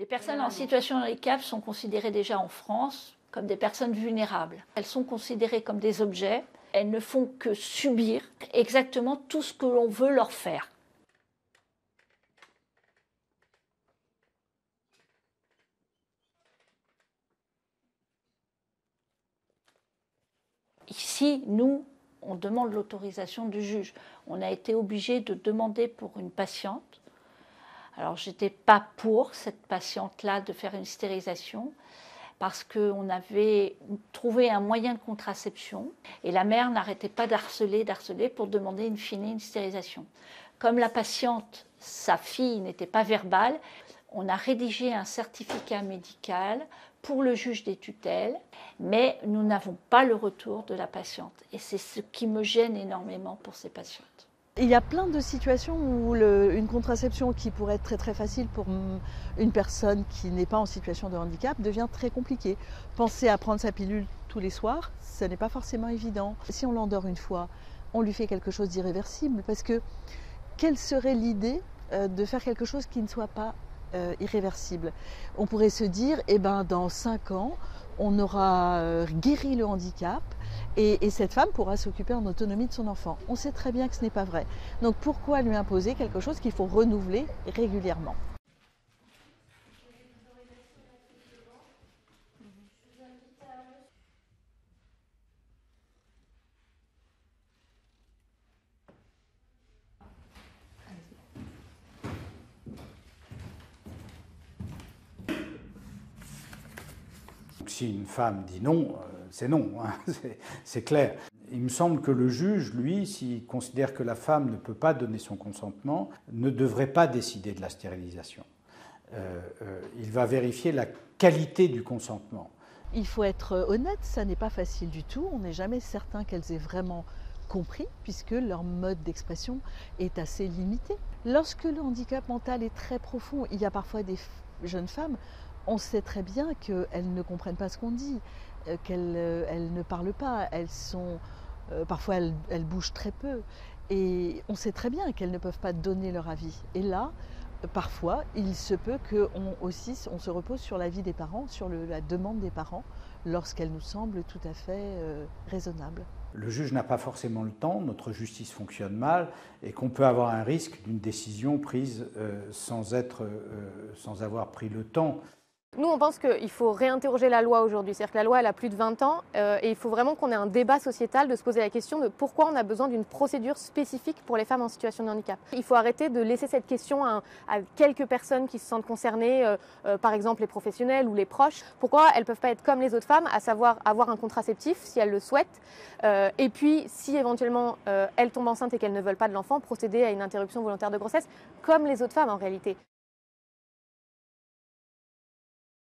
Les personnes en situation de handicap sont considérées déjà en France comme des personnes vulnérables. Elles sont considérées comme des objets. Elles ne font que subir exactement tout ce que l'on veut leur faire. Ici, nous, on demande l'autorisation du juge. On a été obligé de demander pour une patiente. Alors, je n'étais pas pour cette patiente-là de faire une stérilisation parce qu'on avait trouvé un moyen de contraception et la mère n'arrêtait pas d'harceler pour demander in fine une stérilisation. Comme la patiente, sa fille n'était pas verbale, on a rédigé un certificat médical pour le juge des tutelles, mais nous n'avons pas le retour de la patiente. Et c'est ce qui me gêne énormément pour ces patientes. Il y a plein de situations où une contraception qui pourrait être très facile pour une personne qui n'est pas en situation de handicap devient très compliquée. Penser à prendre sa pilule tous les soirs, ce n'est pas forcément évident. Si on l'endort une fois, on lui fait quelque chose d'irréversible, parce que quelle serait l'idée de faire quelque chose qui ne soit pas irréversible? On pourrait se dire, eh ben, dans 5 ans, on aura guéri le handicap et cette femme pourra s'occuper en autonomie de son enfant. On sait très bien que ce n'est pas vrai. Donc pourquoi lui imposer quelque chose qu'il faut renouveler régulièrement? Si une femme dit non, c'est non, hein, c'est clair. Il me semble que le juge, lui, s'il considère que la femme ne peut pas donner son consentement, ne devrait pas décider de la stérilisation. Il va vérifier la qualité du consentement. Il faut être honnête, ça n'est pas facile du tout. On n'est jamais certain qu'elles aient vraiment compris, puisque leur mode d'expression est assez limité. Lorsque le handicap mental est très profond, il y a parfois des jeunes femmes, on sait très bien qu'elles ne comprennent pas ce qu'on dit, qu'elles ne parlent pas, parfois elles bougent très peu. Et on sait très bien qu'elles ne peuvent pas donner leur avis. Et là, parfois, il se peut qu'on se repose sur l'avis des parents, sur la demande des parents, lorsqu'elle nous semble tout à fait raisonnable. Le juge n'a pas forcément le temps, notre justice fonctionne mal, et qu'on peut avoir un risque d'une décision prise sans avoir pris le temps. Nous, on pense qu'il faut réinterroger la loi aujourd'hui. C'est-à-dire que la loi, elle a plus de 20 ans et il faut vraiment qu'on ait un débat sociétal de se poser la question de pourquoi on a besoin d'une procédure spécifique pour les femmes en situation de handicap. Il faut arrêter de laisser cette question à quelques personnes qui se sentent concernées, par exemple les professionnels ou les proches. Pourquoi elles ne peuvent pas être comme les autres femmes, à savoir avoir un contraceptif si elles le souhaitent, et puis si éventuellement elles tombent enceintes et qu'elles ne veulent pas de l'enfant, procéder à une interruption volontaire de grossesse comme les autres femmes en réalité.